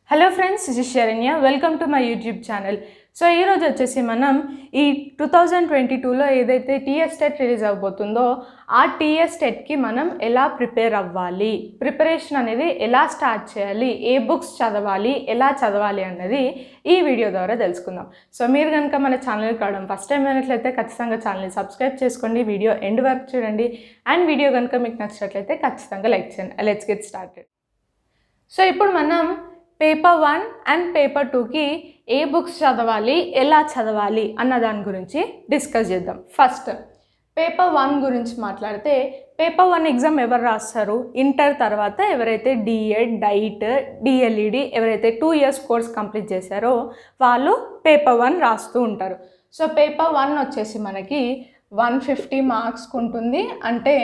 Hello friends, this is Saranya. Welcome to my YouTube channel. So ఈరోజు వచ్చేసి మనం ఈ 2022లో ఏదైతే టీఎస్ టెట్ రిలీజ్ అవబోతుందో ఆ టీఎస్ టెట్కి మనం ఎలా ప్రిపేర్ అవ్వాలి, ప్రిపరేషన్ అనేది ఎలా స్టార్ట్ చేయాలి, ఏ బుక్స్ చదవాలి, ఎలా చదవాలి అన్నది ఈ వీడియో ద్వారా తెలుసుకుందాం. సో మీరు కనుక మన ఛానల్కి రావడం ఫస్ట్ టైం అయినట్లయితే ఖచ్చితంగా ఛానల్ని సబ్స్క్రైబ్ చేసుకోండి, వీడియో ఎండ్ వరకు చూడండి. అండ్ వీడియో కనుక మీకు నచ్చినట్లయితే ఖచ్చితంగా లైక్ చేయండి. Let's get started. సో ఇప్పుడు మనం పేపర్ 1 అండ్ పేపర్ 2కి ఏ బుక్స్ చదవాలి, ఎలా చదవాలి అన్న దాని గురించి డిస్కస్ చేద్దాం. ఫస్ట్ పేపర్ 1 గురించి మాట్లాడితే, పేపర్ 1 ఎగ్జామ్ ఎవరు రాస్తారు? ఇంటర్ తర్వాత ఎవరైతే డిఎడ్, డైట్, డిఎల్ఈడి ఎవరైతే 2 years కోర్స్ కంప్లీట్ చేశారో వాళ్ళు పేపర్ 1 రాస్తూ ఉంటారు. సో పేపర్ 1 వచ్చేసి మనకి 150 మార్క్స్కి ఉంటుంది, అంటే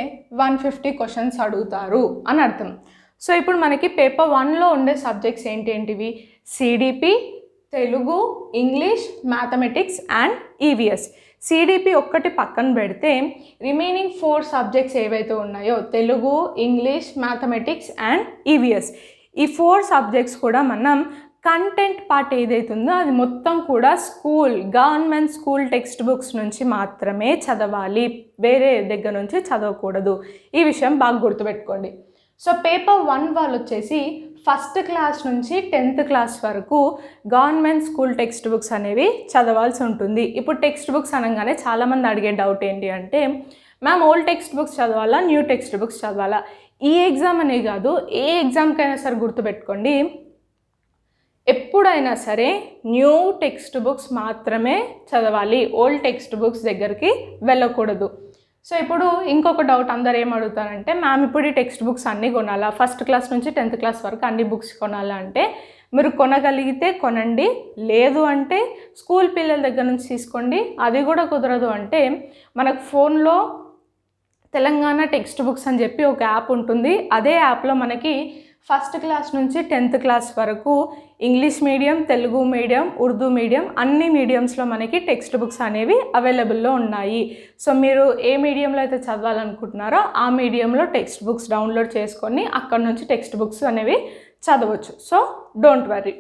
150 క్వశ్చన్స్ అడుగుతారు అని అర్థం. సో ఇప్పుడు మనకి పేపర్ 1లో ఉండే సబ్జెక్ట్స్ ఏంటేంటివి? CDP, Telugu, English, mathematics and EVS. CDP ఒక్కటి పక్కన పెడితే రిమైనింగ్ 4 సబ్జెక్ట్స్ ఏవైతే ఉన్నాయో Telugu, English, mathematics and EVS, ఈ 4 సబ్జెక్ట్స్ కూడా మనం కంటెంట్ పార్ట్ ఏదైతుందో అది మొత్తం కూడా గవర్నమెంట్ స్కూల్ టెక్స్ట్ బుక్స్ నుంచి మాత్రమే చదవాలి, వేరే దగ్గర నుంచి చదవకూడదు. ఈ విషయం బాగా గుర్తుపెట్టుకోండి. సో పేపర్ 1 వాళ్ళు వచ్చేసి ఫస్ట్ క్లాస్ నుంచి 10th క్లాస్ వరకు గవర్నమెంట్ స్కూల్ టెక్స్ట్ బుక్స్ అనేవి చదవాల్సి ఉంటుంది. ఇప్పుడు టెక్స్ట్ బుక్స్ అనగానే చాలామంది అడిగే డౌట్ ఏంటి అంటే, మ్యామ్ ఓల్డ్ టెక్స్ట్ బుక్స్ చదవాలా, న్యూ టెక్స్ట్ బుక్స్ చదవాలా? ఈ ఎగ్జామ్ అనే కాదు, ఏ ఎగ్జామ్కైనా సరే గుర్తుపెట్టుకోండి, ఎప్పుడైనా సరే న్యూ టెక్స్ట్ బుక్స్ మాత్రమే చదవాలి, ఓల్డ్ టెక్స్ట్ బుక్స్ దగ్గరికి వెళ్ళకూడదు. సో ఇప్పుడు ఇంకొక డౌట్ అందరు ఏం అడుగుతారంటే, మ్యామ్ ఇప్పుడు ఈ టెక్స్ట్ బుక్స్ అన్నీ కొనాలా, ఫస్ట్ క్లాస్ నుంచి 10th క్లాస్ వరకు అన్ని బుక్స్ కొనాలా అంటే, మీరు కొనగలిగితే కొనండి, లేదు అంటే స్కూల్ పిల్లల దగ్గర నుంచి తీసుకోండి. అది కూడా కుదరదు అంటే మనకు ఫోన్లో తెలంగాణ టెక్స్ట్ బుక్స్ అని చెప్పి ఒక యాప్ ఉంటుంది. అదే యాప్లో మనకి ఫస్ట్ క్లాస్ నుంచి 10th క్లాస్ వరకు English medium, Telugu medium, Urdu medium అన్ని మీడియంస్లో మనకి టెక్స్ట్ బుక్స్ అనేవి అవైలబుల్లో ఉన్నాయి. సో మీరు ఏ మీడియంలో అయితే చదవాలనుకుంటున్నారో ఆ మీడియంలో టెక్స్ట్ బుక్స్ డౌన్లోడ్ చేసుకొని అక్కడ నుంచి టెక్స్ట్ బుక్స్ అనేవి చదవచ్చు. So don't worry.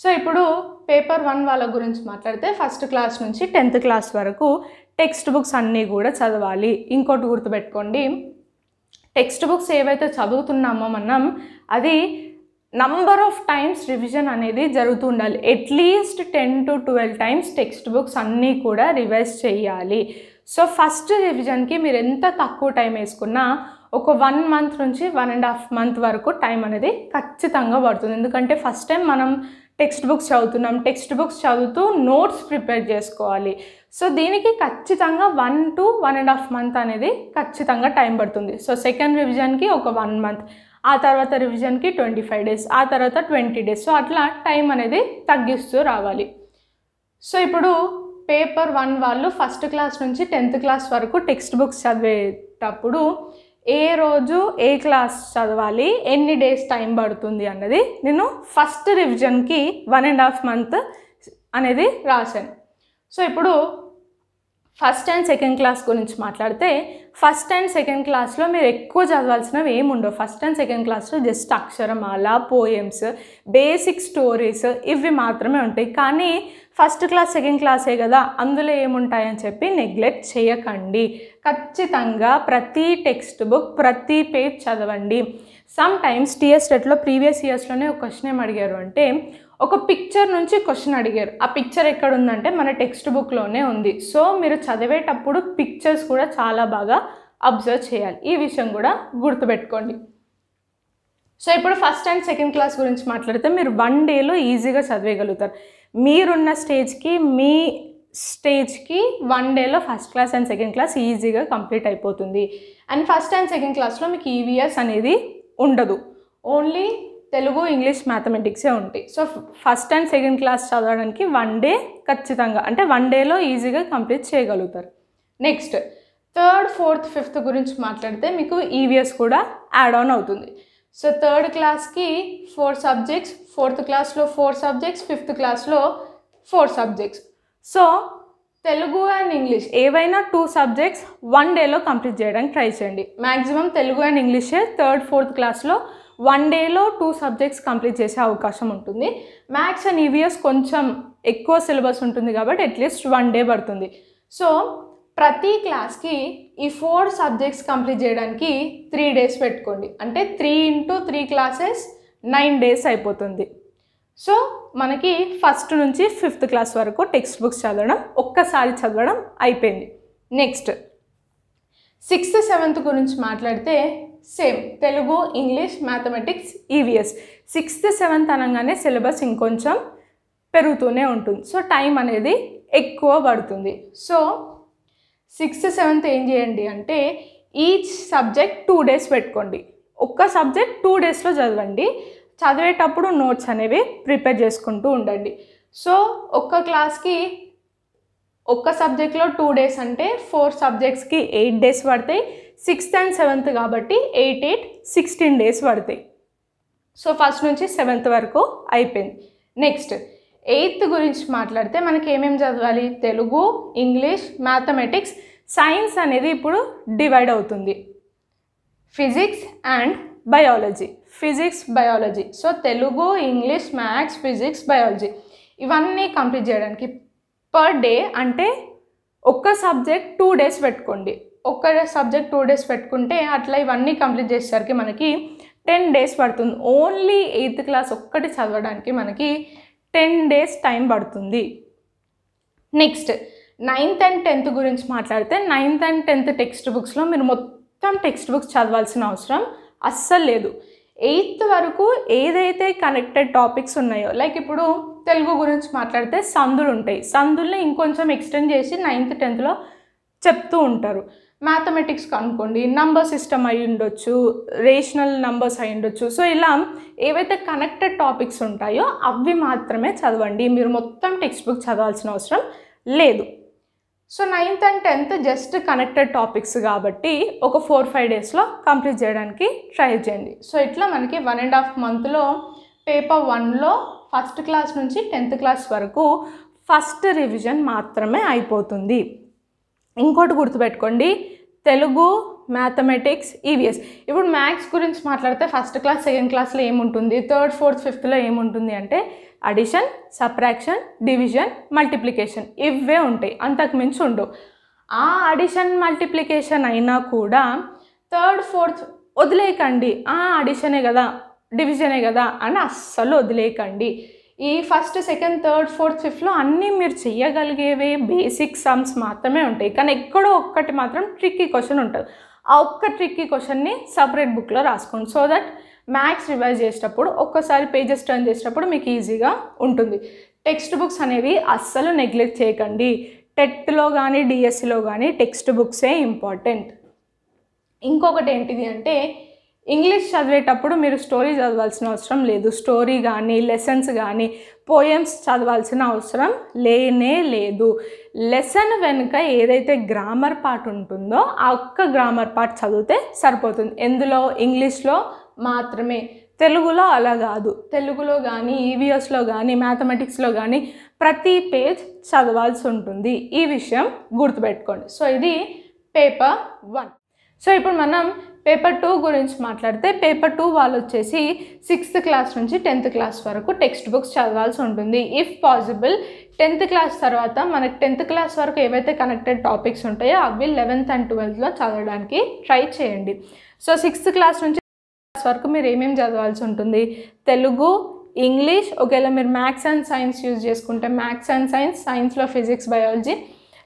సో ఇప్పుడు పేపర్ 1 వాళ్ళ గురించి మాట్లాడితే ఫస్ట్ క్లాస్ నుంచి 10th క్లాస్ వరకు టెక్స్ట్ బుక్స్ అన్నీ కూడా చదవాలి. ఇంకోటి గుర్తుపెట్టుకోండి, టెక్స్ట్ బుక్స్ ఏవైతే చదువుతున్నామో మనం అది నంబర్ ఆఫ్ టైమ్స్ రివిజన్ అనేది జరుగుతూ ఉండాలి. At least 10 to 12 times text books అన్నీ కూడా రివైజ్ చేయాలి. సో ఫస్ట్ రివిజన్కి మీరు ఎంత తక్కువ టైం వేసుకున్నా ఒక 1 month నుంచి 1.5 month వరకు టైం అనేది ఖచ్చితంగా పడుతుంది. ఎందుకంటే ఫస్ట్ టైం మనం టెక్స్ట్ బుక్స్ చదువుతున్నాం, టెక్స్ట్ బుక్స్ చదువుతూ నోట్స్ ప్రిపేర్ చేసుకోవాలి. సో దీనికి ఖచ్చితంగా 1 to 1.5 month అనేది ఖచ్చితంగా టైం పడుతుంది. సో సెకండ్ రివిజన్కి ఒక 1 month, ఆ తర్వాత రివిజన్కి 25 days, ఆ తర్వాత 20 days. సో అట్లా టైం అనేది తగ్గిస్తూ రావాలి. సో ఇప్పుడు పేపర్ 1 వాళ్ళు ఫస్ట్ క్లాస్ నుంచి 10th క్లాస్ వరకు టెక్స్ట్ బుక్స్ చదివేటప్పుడు ఏ రోజు ఏ క్లాస్ చదవాలి, ఎన్ని డేస్ టైం పడుతుంది అన్నది నేను ఫస్ట్ రివిజన్కి 1.5 month అనేది రాశాను. సో ఇప్పుడు ఫస్ట్ అండ్ సెకండ్ క్లాస్ గురించి మాట్లాడితే, ఫస్ట్ అండ్ సెకండ్ క్లాస్లో మీరు ఎక్కువ చదవాల్సినవి ఏమి ఉండవు. ఫస్ట్ అండ్ సెకండ్ క్లాస్లో జస్ట్ అక్షరమాల, పోయమ్స్, బేసిక్ స్టోరీస్ ఇవి మాత్రమే ఉంటాయి. కానీ ఫస్ట్ క్లాస్ సెకండ్ క్లాసే కదా, అందులో ఏముంటాయని చెప్పి నెగ్లెక్ట్ చేయకండి. ఖచ్చితంగా ప్రతి టెక్స్ట్ బుక్, ప్రతి పేజ్ చదవండి. సమ్ టైమ్స్ టీఎస్ టెట్లో ప్రీవియస్ ఇయర్స్లోనే ఒక క్వశ్చన్ ఏం అడిగారు అంటే, ఒక పిక్చర్ నుంచి క్వశ్చన్ అడిగారు. ఆ పిక్చర్ ఎక్కడ ఉందంటే మన టెక్స్ట్ బుక్లోనే ఉంది. సో మీరు చదివేటప్పుడు పిక్చర్స్ కూడా చాలా బాగా అబ్జర్వ్ చేయాలి. ఈ విషయం కూడా గుర్తుపెట్టుకోండి. సో ఇప్పుడు ఫస్ట్ అండ్ సెకండ్ క్లాస్ గురించి మాట్లాడితే మీరు 1 dayలో ఈజీగా చదివేయగలుగుతారు. మీరున్న స్టేజ్కి, మీ స్టేజ్కి 1 dayలో first class and second class ఈజీగా కంప్లీట్ అయిపోతుంది. అండ్ ఫస్ట్ అండ్ సెకండ్ క్లాస్లో మీకు ఈవీఎస్ అనేది ఉండదు, ఓన్లీ తెలుగు, ఇంగ్లీష్, మ్యాథమెటిక్సే ఉంటాయి. So first and second class చదవడానికి 1 day ఖచ్చితంగా, అంటే 1 dayలో ఈజీగా కంప్లీట్ చేయగలుగుతారు. నెక్స్ట్ థర్డ్, ఫోర్త్, ఫిఫ్త్ గురించి మాట్లాడితే మీకు ఈవీఎస్ కూడా యాడ్ ఆన్ అవుతుంది. సో థర్డ్ క్లాస్కి 4 subjects, ఫోర్త్ క్లాస్లో 4 subjects, ఫిఫ్త్ క్లాస్లో 4 subjects. So Telugu and English ఏవైనా 2 subjects 1 dayలో కంప్లీట్ చేయడానికి ట్రై చేయండి. మ్యాక్సిమం తెలుగు అండ్ ఇంగ్లీషే థర్డ్, ఫోర్త్ క్లాస్లో 1 డేలో 2 సబ్జెక్ట్స్ కంప్లీట్ చేసే అవకాశం ఉంటుంది. మ్యాథ్స్ అండ్ ఈవీఎస్ కొంచెం ఎక్కువ సిలబస్ ఉంటుంది కాబట్టి అట్లీస్ట్ 1 డే పడుతుంది. సో ప్రతి క్లాస్కి ఈ 4 సబ్జెక్ట్స్ కంప్లీట్ చేయడానికి 3 డేస్ పెట్టుకోండి. అంటే 3 × 3 క్లాసెస్ 9 డేస్ అయిపోతుంది. సో మనకి ఫస్ట్ నుంచి 5th క్లాస్ వరకు టెక్స్ట్ బుక్స్ చదవడం ఒక్కసారి చదవడం అయిపోయింది. నెక్స్ట్ 6th 7th గురించి మాట్లాడితే same Telugu, English, mathematics, EVS. 6th 7th అనగానే సిలబస్ ఇంకొంచెం పెరుగుతూనే ఉంటుంది. సో టైం అనేది ఎక్కువ పడుతుంది. సో 6th 7th ఏం చేయండి అంటే ఈచ్ సబ్జెక్ట్ 2 డేస్ పెట్టుకోండి. ఒక్క సబ్జెక్ట్ 2 డేస్లో చదవండి. చదివేటప్పుడు నోట్స్ అనేవి ప్రిపేర్ చేసుకుంటూ ఉండండి. సో ఒక్క క్లాస్కి ఒక్క సబ్జెక్ట్లో 2 డేస్ అంటే 4 సబ్జెక్ట్స్కి 8 డేస్ పడతాయి. 6th and 7th కాబట్టి 8, 8, 16 డేస్ పడతాయి. సో ఫస్ట్ నుంచి 7th వరకు అయిపోయింది. నెక్స్ట్ 8th గురించి మాట్లాడితే మనకి ఏమేమి చదవాలి? తెలుగు, ఇంగ్లీష్, మ్యాథమెటిక్స్, సైన్స్ అనేది ఇప్పుడు డివైడ్ అవుతుంది. Physics and biology, physics, biology. So Telugu, English, maths, physics, biology ఇవన్నీ కంప్లీట్ చేయడానికి పర్ డే అంటే ఒక్క సబ్జెక్ట్ 2 డేస్ పెట్టుకోండి. ఒక్క సబ్జెక్ట్ 2 డేస్ పెట్టుకుంటే అట్లా ఇవన్నీ కంప్లీట్ చేసేసరికి మనకి 10 డేస్ పడుతుంది. ఓన్లీ 8th క్లాస్ ఒక్కటి చదవడానికి మనకి 10 డేస్ టైం పడుతుంది. నెక్స్ట్ 9th and 10th గురించి మాట్లాడితే 9th and 10th టెక్స్ట్ బుక్స్లో మీరు మొత్తం టెక్స్ట్ బుక్స్ చదవాల్సిన అవసరం అస్సలు లేదు. 8th వరకు ఏదైతే కనెక్టెడ్ టాపిక్స్ ఉన్నాయో, లైక్ ఇప్పుడు తెలుగు గురించి మాట్లాడితే సందులు ఉంటాయి. సందుల్ని ఇంకొంచెం ఎక్స్టెండ్ చేసి 9th 10thలో చెప్తూ ఉంటారు. మ్యాథమెటిక్స్ అనుకోండి, నంబర్ సిస్టమ్ అయి ఉండొచ్చు, రేషనల్ నంబర్స్ అయి ఉండొచ్చు. సో ఇలా ఏవైతే కనెక్టెడ్ టాపిక్స్ ఉంటాయో అవి మాత్రమే చదవండి. మీరు మొత్తం టెక్స్ట్ బుక్ చదవాల్సిన అవసరం లేదు. So 9th and 10th just connected topics కాబట్టి ఒక 4-5 డేస్లో కంప్లీట్ చేయడానికి ట్రై చేయండి. సో ఇట్లా మనకి 1.5 monthలో పేపర్ 1లో ఫస్ట్ క్లాస్ నుంచి 10th క్లాస్ వరకు ఫస్ట్ రివిజన్ మాత్రమే అయిపోతుంది. ఇంకోటి గుర్తుపెట్టుకోండి, తెలుగు, మ్యాథమెటిక్స్, ఈవీఎస్. ఇప్పుడు మ్యాథ్స్ గురించి మాట్లాడితే ఫస్ట్ క్లాస్, సెకండ్ క్లాస్లో ఏముంటుంది, 3rd, 4th, 5thలో ఏముంటుంది అంటే అడిషన్, సబ్ట్రాక్షన్, డివిజన్, మల్టిప్లికేషన్ ఇవే ఉంటాయి. అంతకు మించి ఉండవు. ఆ అడిషన్, మల్టిప్లికేషన్ అయినా కూడా 3rd, 4th వదిలేయకండి. అడిషనే కదా, డివిజనే కదా అని అస్సలు వదిలేయకండి. ఈ ఫస్ట్, సెకండ్, 3rd, 4th, 5thలో అన్నీ మీరు చెయ్యగలిగేవే బేసిక్ సమ్స్ మాత్రమే ఉంటాయి. కానీ ఎక్కడో ఒక్కటి మాత్రం ట్రిక్కీ క్వశ్చన్ ఉంటుంది. ఆ ఒక్క ట్రిక్కీ క్వశ్చన్ని సపరేట్ బుక్లో రాసుకోండి. సో దట్ మ్యాథ్స్ రివైజ్ చేసేటప్పుడు ఒక్కసారి పేజెస్ టర్న్ చేసేటప్పుడు మీకు ఈజీగా ఉంటుంది. టెక్స్ట్ బుక్స్ అనేవి అస్సలు నెగ్లెక్ట్ చేయకండి. టెట్లో కానీ డిఎస్సిలో కానీ టెక్స్ట్ బుక్సే ఇంపార్టెంట్. ఇంకొకటి ఏంటిది అంటే ఇంగ్లీష్ చదివేటప్పుడు మీరు స్టోరీ చదవాల్సిన అవసరం లేదు. స్టోరీ కానీ లెసన్స్ కానీ పోయమ్స్ చదవాల్సిన అవసరం లేనే లేదు. లెసన్ వెనుక ఏదైతే గ్రామర్ పార్ట్ ఉంటుందో ఆ ఒక్క గ్రామర్ పార్ట్ చదివితే సరిపోతుంది. ఎందులో? ఇంగ్లీష్లో మాత్రమే. తెలుగులో అలా కాదు. తెలుగులో కానీ ఈవీఎస్లో కానీ మ్యాథమెటిక్స్లో కానీ ప్రతి పేజ్ చదవాల్సి ఉంటుంది. ఈ విషయం గుర్తుపెట్టుకోండి. సో ఇది పేపర్ 1. సో ఇప్పుడు మనం పేపర్ 2 గురించి మాట్లాడితే పేపర్ 2 వాళ్ళు వచ్చేసి 6th క్లాస్ నుంచి 10th క్లాస్ వరకు టెక్స్ట్ బుక్స్ చదవాల్సి ఉంటుంది. ఇఫ్ పాసిబుల్ 10th క్లాస్ తర్వాత మనకి 10th క్లాస్ వరకు ఏవైతే కనెక్టెడ్ టాపిక్స్ ఉంటాయో అవి 11th and 12thలో చదవడానికి ట్రై చేయండి. సో 6th క్లాస్ నుంచి వరకు మీరు ఏమేమి చదవాల్సి ఉంటుంది? తెలుగు, ఇంగ్లీష్, ఒకవేళ మీరు మ్యాథ్స్ అండ్ సైన్స్ యూజ్ చేసుకుంటే మ్యాథ్స్ అండ్ సైన్స్, సైన్స్లో ఫిజిక్స్, బయాలజీ,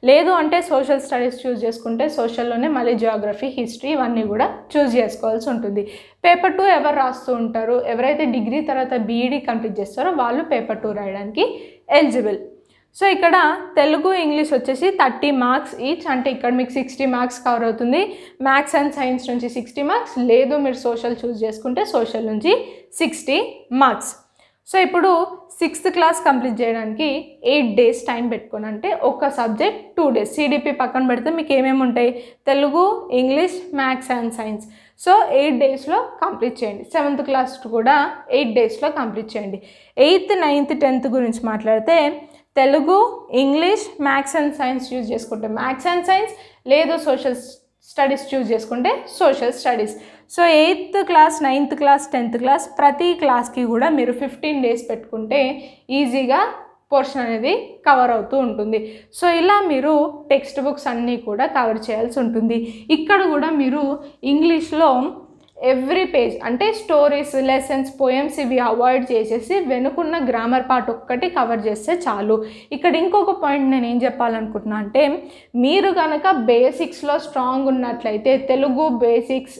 లేదు అంటే సోషల్ స్టడీస్ చూస్ చేసుకుంటే సోషల్లోనే మళ్ళీ జియోగ్రఫీ, హిస్టరీ ఇవన్నీ కూడా చూస్ చేసుకోవాల్సి ఉంటుంది. పేపర్ 2 ఎవరు రాస్తూ ఉంటారు? ఎవరైతే డిగ్రీ తర్వాత బీఈడీ కంప్లీట్ చేస్తారో వాళ్ళు పేపర్ 2 రాయడానికి ఎలిజిబుల్. సో ఇక్కడ తెలుగు, ఇంగ్లీష్ వచ్చేసి 30 మార్క్స్ ఈచ్, అంటే ఇక్కడ మీకు 60 మార్క్స్ కవర్ అవుతుంది. మ్యాథ్స్ అండ్ సైన్స్ నుంచి 60 మార్క్స్, లేదు మీరు సోషల్ చూస్ చేసుకుంటే సోషల్ నుంచి 60 మార్క్స్. సో ఇప్పుడు 6th క్లాస్ కంప్లీట్ చేయడానికి 8 డేస్ టైం పెట్టుకోని, అంటే ఒక సబ్జెక్ట్ 2 డేస్. సిడిపి పక్కన పెడితే మీకు ఏమేమి ఉంటాయి? Telugu, English, maths and science. So 8 డేస్లో కంప్లీట్ చేయండి. 7th క్లాస్ కూడా 8 డేస్లో కంప్లీట్ చేయండి. 8th, 9th, 10th గురించి మాట్లాడితే Telugu, English, maths and science use చేసుకుంటే మ్యాథ్స్ అండ్ సైన్స్, లేదు సోషల్ స్టడీస్ చూస్ చేసుకుంటే social studies. So 8th class, 9th class, 10th class ప్రతి క్లాస్కి కూడా మీరు 15 days పెట్టుకుంటే ఈజీగా పోర్షన్ అనేది కవర్ అవుతూ ఉంటుంది. సో ఇలా మీరు టెక్స్ట్ బుక్స్ అన్నీ కూడా కవర్ చేయాల్సి ఉంటుంది. ఇక్కడ కూడా మీరు ఇంగ్లీష్లో ఎవ్రీ పేజ్ అంటే స్టోరీస్, లెసన్స్, పోయమ్స్ ఇవి అవాయిడ్ చేసేసి వెనుకున్న గ్రామర్ పార్ట్ ఒక్కటి కవర్ చేస్తే చాలు. ఇక్కడ ఇంకొక పాయింట్ నేను ఏం చెప్పాలనుకుంటున్నా అంటే, మీరు కనుక బేసిక్స్లో స్ట్రాంగ్ ఉన్నట్లయితే Telugu basics,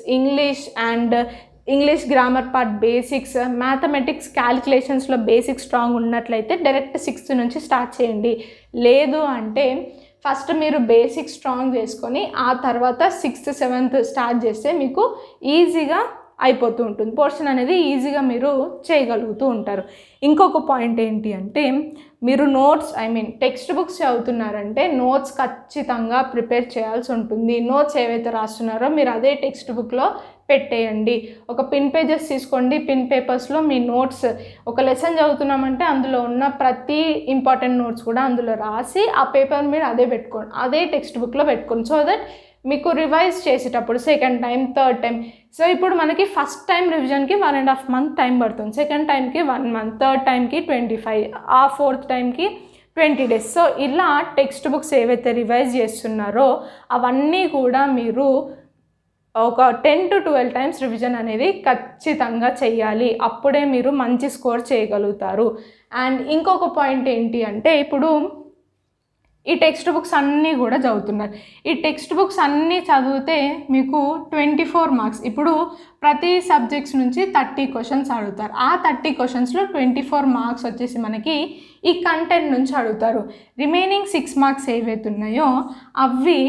English grammar part basics, mathematics క్యాలిక్యులేషన్స్లో బేసిక్స్ స్ట్రాంగ్ ఉన్నట్లయితే డైరెక్ట్ 6th నుంచి స్టార్ట్ చేయండి. లేదు అంటే ఫస్ట్ మీరు బేసిక్స్ స్ట్రాంగ్ చేసుకొని ఆ తర్వాత 6th, 7th స్టార్ట్ చేస్తే మీకు ఈజీగా అయిపోతూ ఉంటుంది. పోర్షన్ అనేది ఈజీగా మీరు చేయగలుగుతూ ఉంటారు. ఇంకొక పాయింట్ ఏంటి అంటే, మీరు నోట్స్ టెక్స్ట్ బుక్స్ చదువుతున్నారంటే నోట్స్ ఖచ్చితంగా ప్రిపేర్ చేయాల్సి ఉంటుంది. నోట్స్ ఏవైతే రాస్తున్నారో మీరు అదే టెక్స్ట్ బుక్లో పెట్టేయండి. ఒక పిన్ పేజెస్ తీసుకోండి, పిన్ పేపర్స్లో మీ నోట్స్, ఒక లెసన్ చదువుతున్నామంటే అందులో ఉన్న ప్రతి ఇంపార్టెంట్ నోట్స్ కూడా అందులో రాసి ఆ పేపర్ మీరు అదే పెట్టుకోండి, అదే టెక్స్ట్ బుక్లో పెట్టుకోండి. సో దట్ మీకు రివైజ్ చేసేటప్పుడు second time, third time, so ఇప్పుడు మనకి ఫస్ట్ టైం రివిజన్కి 1.5 month టైం పడుతుంది, సెకండ్ టైంకి 1 month, థర్డ్ టైంకి 25, ఆ ఫోర్త్ టైంకి 20 days. సో ఇలా టెక్స్ట్ బుక్స్ ఏవైతే రివైజ్ చేస్తున్నారో అవన్నీ కూడా మీరు ఒక 10 to 12 times రివిజన్ అనేది ఖచ్చితంగా చేయాలి. అప్పుడే మీరు మంచి స్కోర్ చేయగలుగుతారు. అండ్ ఇంకొక పాయింట్ ఏంటి అంటే, ఇప్పుడు ఈ టెక్స్ట్ బుక్స్ అన్నీ కూడా చదువుతున్నారు. ఈ టెక్స్ట్ బుక్స్ అన్నీ చదివితే మీకు 24 marks. ఇప్పుడు ప్రతి సబ్జెక్ట్స్ నుంచి 30 questions అడుగుతారు. ఆ 30 questionsలో 24 marks వచ్చేసి మనకి ఈ కంటెంట్ నుంచి అడుగుతారు. రిమైనింగ్ 6 marks ఏవైతే ఉన్నాయో అవి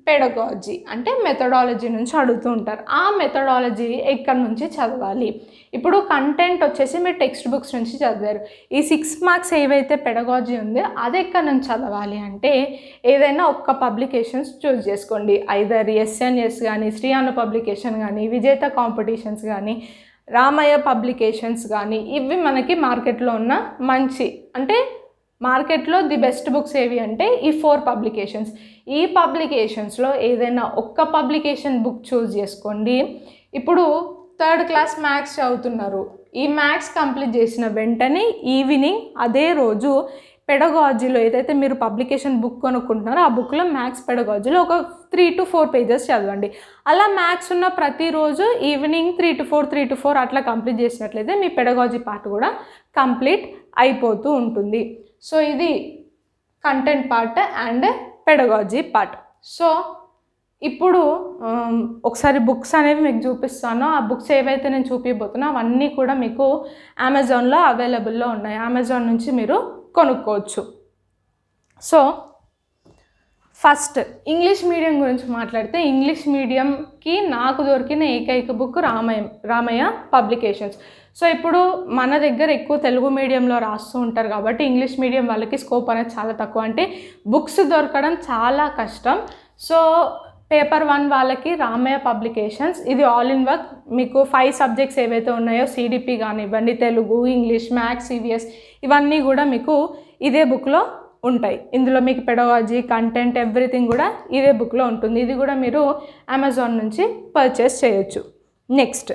పెడగాలజీ అంటే మెథడాలజీ నుంచి అడుగుతూ ఉంటారు. ఆ మెథడాలజీ ఎక్కడి నుంచి చదవాలి? ఇప్పుడు కంటెంట్ వచ్చేసి మీరు టెక్స్ట్ బుక్స్ నుంచి చదివారు. ఈ 6 marks ఏవైతే పెడగాలజీ ఉందో అది ఎక్కడి నుంచి చదవాలి అంటే, ఏదైనా ఒక్క పబ్లికేషన్స్ చూస్ చేసుకోండి. ఐదర్ SNS కానీ, శ్రీ అను పబ్లికేషన్ కానీ, విజేత కాంపిటీషన్స్ కానీ, రామయ్య పబ్లికేషన్స్ కానీ, ఇవి మనకి మార్కెట్లో ఉన్న మంచి, అంటే మార్కెట్లో ది బెస్ట్ బుక్స్ ఏవి అంటే ఈ 4 పబ్లికేషన్స్. ఈ పబ్లికేషన్స్లో ఏదైనా ఒక్క పబ్లికేషన్ బుక్ చూస్ చేసుకోండి. ఇప్పుడు 3rd class మ్యాథ్స్ చదువుతున్నారు. ఈ మ్యాథ్స్ కంప్లీట్ చేసిన వెంటనే ఈవినింగ్ అదే రోజు పెడగాలజీలో ఏదైతే మీరు పబ్లికేషన్ బుక్ కొనుక్కుంటున్నారో ఆ బుక్లో మ్యాథ్స్ పెడగాలజీలో ఒక 3 to 4 pages చదవండి. అలా మ్యాథ్స్ ఉన్న ప్రతిరోజు ఈవినింగ్ 3 to 4 అట్లా కంప్లీట్ చేసినట్లయితే మీ పెడగాలజీ పార్ట్ కూడా కంప్లీట్ అయిపోతూ ఉంటుంది. సో ఇది content part and pedagogy part. So ఇప్పుడు ఒకసారి బుక్స్ అనేవి మీకు చూపిస్తాను. ఆ బుక్స్ ఏవైతే నేను చూపించబోతున్నా అవన్నీ కూడా మీకు అమెజాన్లో అవైలబుల్లో ఉన్నాయి. అమెజాన్ నుంచి మీరు కొనుక్కోవచ్చు. సో ఫస్ట్ ఇంగ్లీష్ మీడియం గురించి మాట్లాడితే, ఇంగ్లీష్ మీడియంకి నాకు దొరికిన ఏకైక బుక్ రామయ్య పబ్లికేషన్స్. సో ఇప్పుడు మన దగ్గర ఎక్కువ తెలుగు మీడియంలో రాస్తూ ఉంటారు కాబట్టి ఇంగ్లీష్ మీడియం వాళ్ళకి స్కోప్ అనేది చాలా తక్కువ, అంటే బుక్స్ దొరకడం చాలా కష్టం. సో పేపర్ 1 వాళ్ళకి రామయ్య పబ్లికేషన్స్, ఇది ఆల్ ఇన్ వర్క్. మీకు 5 subjects ఏవైతే ఉన్నాయో CDP కానివ్వండి, తెలుగు, ఇంగ్లీష్, మ్యాథ్స్, CVS ఇవన్నీ కూడా మీకు ఇదే బుక్లో ఉంటాయి. ఇందులో మీకు పెడగాలజీ, కంటెంట్, ఎవ్రీథింగ్ కూడా ఇదే బుక్లో ఉంటుంది. ఇది కూడా మీరు అమెజాన్ నుంచి పర్చేస్ చేయొచ్చు. నెక్స్ట్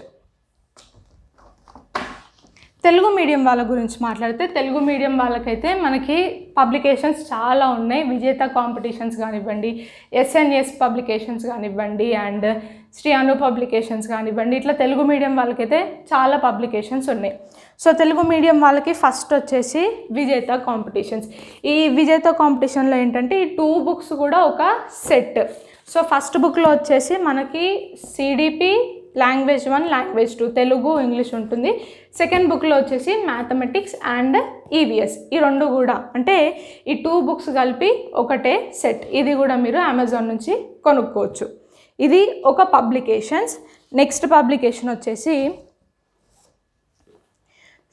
తెలుగు మీడియం వాళ్ళ గురించి మాట్లాడితే, తెలుగు మీడియం వాళ్ళకైతే మనకి పబ్లికేషన్స్ చాలా ఉన్నాయి. విజేత కాంపిటీషన్స్ కానివ్వండి, SNS పబ్లికేషన్స్ కానివ్వండి, అండ్ శ్రీ అను పబ్లికేషన్స్ కానివ్వండి, ఇట్లా తెలుగు మీడియం వాళ్ళకైతే చాలా పబ్లికేషన్స్ ఉన్నాయి. సో తెలుగు మీడియం వాళ్ళకి ఫస్ట్ వచ్చేసి విజేత కాంపిటీషన్స్. ఈ విజేత కాంపిటీషన్లో ఏంటంటే ఈ 2 books కూడా ఒక సెట్. సో ఫస్ట్ బుక్లో వచ్చేసి మనకి CDP language 1, language 2 Telugu, English ఉంటుంది. సెకండ్ బుక్లో వచ్చేసి మ్యాథమెటిక్స్ అండ్ EVS. ఈ 2 కూడా అంటే ఈ 2 books కలిపి ఒకటే సెట్. ఇది కూడా మీరు అమెజాన్ నుంచి కొనుక్కోవచ్చు. ఇది ఒక పబ్లికేషన్స్. నెక్స్ట్ పబ్లికేషన్ వచ్చేసి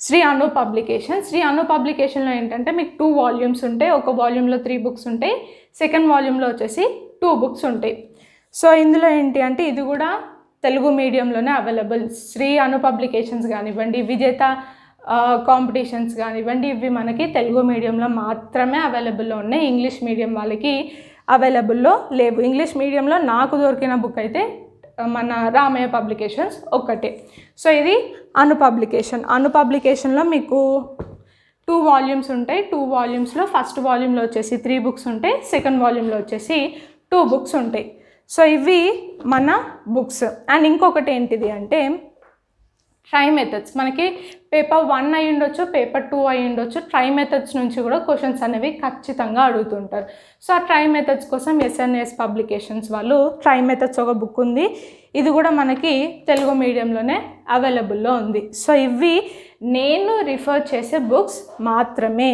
శ్రీ అను పబ్లికేషన్. శ్రీ అను పబ్లికేషన్లో ఏంటంటే మీకు 2 volumes ఉంటాయి. ఒక వాల్యూమ్లో 3 books ఉంటాయి, సెకండ్ వాల్యూమ్లో వచ్చేసి 2 books ఉంటాయి. సో ఇందులో ఏంటి అంటే ఇది కూడా తెలుగు మీడియంలోనే అవైలబుల్. శ్రీ అను పబ్లికేషన్స్ కానివ్వండి, విజేత కాంపిటీషన్స్ కానివ్వండి, ఇవి మనకి తెలుగు మీడియంలో మాత్రమే అవైలబుల్లో ఉన్నాయి. ఇంగ్లీష్ మీడియం వాళ్ళకి అవైలబుల్లో లేవు. ఇంగ్లీష్ మీడియంలో నాకు దొరికిన బుక్ అయితే మన రామయ్య పబ్లికేషన్స్ ఒక్కటే. సో ఇది అను పబ్లికేషన్లో మీకు 2 వాల్యూమ్స్ ఉంటాయి. 2 వాల్యూమ్స్లో ఫస్ట్ వాల్యూమ్లో వచ్చేసి 3 బుక్స్ ఉంటాయి, సెకండ్ వాల్యూమ్లో వచ్చేసి 2 బుక్స్ ఉంటాయి. సో ఇవి మన బుక్స్. అండ్ ఇంకొకటి ఏంటిది అంటే ట్రై మెథడ్స్. మనకి పేపర్ 1 అయి ఉండొచ్చు, పేపర్ 2 అయి ఉండొచ్చు. ట్రై మెథడ్స్ నుంచి కూడా క్వశ్చన్స్ అనేవి ఖచ్చితంగా అడుగుతుంటారు. సో ఆ ట్రై మెథడ్స్ కోసం ఎస్ఎన్ఎస్ పబ్లికేషన్స్ వాళ్ళు ట్రై మెథడ్స్ ఒక బుక్ ఉంది. ఇది కూడా మనకి తెలుగు మీడియంలోనే అవైలబుల్లో ఉంది. సో ఇవి నేను రిఫర్ చేసే బుక్స్ మాత్రమే.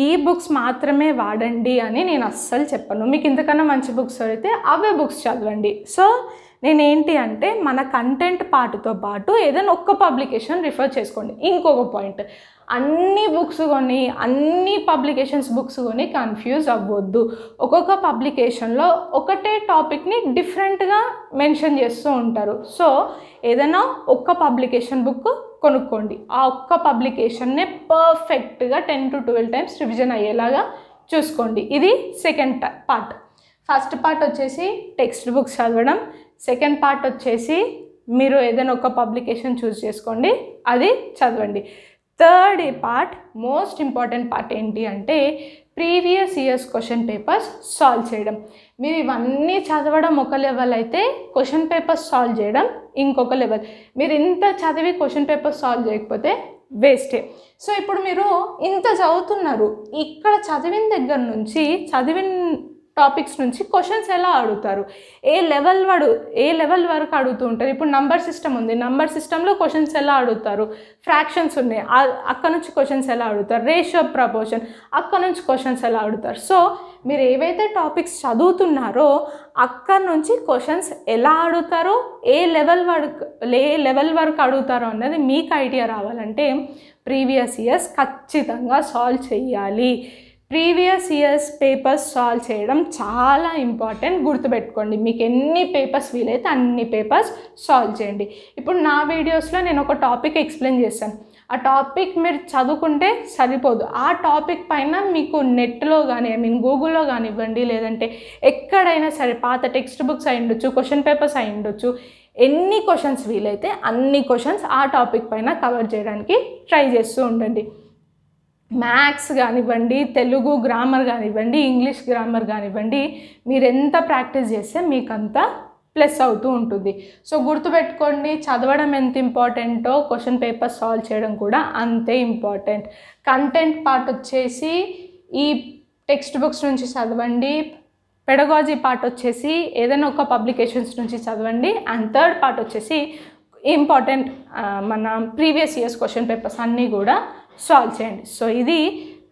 ఈ బుక్స్ మాత్రమే వాడండి అని నేను అస్సలు చెప్పను. మీకు ఇంతకన్నా మంచి బుక్స్ అయితే అవే బుక్స్ చదవండి. సో నేనేంటి అంటే మన కంటెంట్ పార్ట్తో పాటు ఏదైనా ఒక్క పబ్లికేషన్ రిఫర్ చేసుకోండి. ఇంకొక పాయింట్, అన్ని బుక్స్ కొని అన్ని పబ్లికేషన్స్ బుక్స్ కొని కన్ఫ్యూజ్ అవ్వద్దు. ఒక్కొక్క పబ్లికేషన్లో ఒకటే టాపిక్ని డిఫరెంట్గా మెన్షన్ చేస్తూ ఉంటారు. సో ఏదైనా ఒక్క పబ్లికేషన్ బుక్ కొనుక్కోండి. ఆ ఒక్క పబ్లికేషన్నే పర్ఫెక్ట్గా 10 to 12 టైమ్స్ రివిజన్ అయ్యేలాగా చూసుకోండి. ఇది సెకండ్ పార్ట్. ఫస్ట్ పార్ట్ వచ్చేసి టెక్స్ట్ బుక్స్ చదవడం, సెకండ్ పార్ట్ వచ్చేసి మీరు ఏదైనా ఒక పబ్లికేషన్ చూస్ చేసుకోండి, అది చదవండి. Third part, most important part ఏంటి అంటే previous years question papers solve చేయడం. మీరు ఇవన్నీ చదవడం ఒక లెవెల్ అయితే క్వశ్చన్ పేపర్స్ సాల్వ్ చేయడం ఇంకొక లెవెల్. మీరు ఇంత చదివి క్వశ్చన్ పేపర్స్ సాల్వ్ చేయకపోతే వేస్టే. సో ఇప్పుడు మీరు ఇంత చదువుతున్నారు, ఇక్కడ చదివిన దగ్గర నుంచి చదివిన టాపిక్స్ నుంచి క్వశ్చన్స్ ఎలా అడుగుతారు, ఏ లెవెల్ వరకు అడుగుతూ ఉంటారు. ఇప్పుడు నంబర్ సిస్టమ్ ఉంది, నంబర్ సిస్టంలో క్వశ్చన్స్ ఎలా అడుగుతారు, ఫ్రాక్షన్స్ ఉన్నాయి అక్కడ నుంచి క్వశ్చన్స్ ఎలా అడుగుతారు, రేషియో ప్రపోర్షన్ అక్కడ నుంచి క్వశ్చన్స్ ఎలా అడుగుతారు. సో మీరు ఏవైతే టాపిక్స్ చదువుతున్నారో అక్కడ నుంచి క్వశ్చన్స్ ఎలా అడుగుతారో, ఏ లెవెల్ వరకు అడుగుతారో అన్నది మీకు ఐడియా రావాలంటే ప్రీవియస్ ఇయర్స్ ఖచ్చితంగా సాల్వ్ చేయాలి. ప్రీవియస్ ఇయర్స్ పేపర్స్ సాల్వ్ చేయడం చాలా ఇంపార్టెంట్, గుర్తుపెట్టుకోండి. మీకు ఎన్ని పేపర్స్ వీలైతే అన్ని పేపర్స్ సాల్వ్ చేయండి. ఇప్పుడు నా వీడియోస్లో నేను ఒక టాపిక్ ఎక్స్ప్లెయిన్ చేశాను. ఆ టాపిక్ మీరు చదువుకుంటే సరిపోదు. ఆ టాపిక్ పైన మీకు నెట్లో కానీ గూగుల్లో కానివ్వండి, లేదంటే ఎక్కడైనా సరే పాత టెక్స్ట్ బుక్స్ అయి ఉండొచ్చు, క్వశ్చన్ పేపర్స్ అయి ఉండొచ్చు, ఎన్ని క్వశ్చన్స్ వీలైతే అన్ని క్వశ్చన్స్ ఆ టాపిక్ పైన కవర్ చేయడానికి ట్రై చేస్తూ ఉండండి. మ్యాథ్స్ కానివ్వండి, తెలుగు గ్రామర్ కానివ్వండి, ఇంగ్లీష్ గ్రామర్ కానివ్వండి, మీరు ఎంత ప్రాక్టీస్ చేస్తే మీకు అంత ప్లస్ అవుతూ ఉంటుంది. సో గుర్తుపెట్టుకోండి, చదవడం ఎంత ఇంపార్టెంటో క్వశ్చన్ పేపర్ సాల్వ్ చేయడం కూడా అంతే ఇంపార్టెంట్. కంటెంట్ పార్ట్ వచ్చేసి ఈ టెక్స్ట్ బుక్స్ నుంచి చదవండి, పెడగాజీ పార్ట్ వచ్చేసి ఏదైనా ఒక పబ్లికేషన్స్ నుంచి చదవండి, అండ్ థర్డ్ పార్ట్ వచ్చేసి ఇంపార్టెంట్ మన ప్రీవియస్ ఇయర్స్ క్వశ్చన్ పేపర్స్ అన్నీ కూడా సాల్వ్ చేయండి. సో ఇది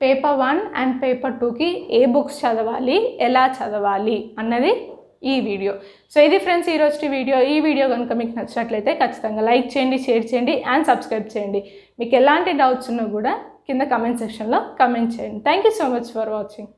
పేపర్ 1 అండ్ పేపర్ 2కి ఏ బుక్స్ చదవాలి, ఎలా చదవాలి అన్నది ఈ వీడియో. సో ఇది ఫ్రెండ్స్ ఈరోజు వీడియో. ఈ వీడియో కనుక మీకు నచ్చినట్లయితే ఖచ్చితంగా లైక్ చేయండి, షేర్ చేయండి అండ్ సబ్స్క్రైబ్ చేయండి. మీకు ఎలాంటి డౌట్స్ ఉన్నా కూడా కింద కమెంట్ సెక్షన్లో కమెంట్ చేయండి. Thank you so much for watching.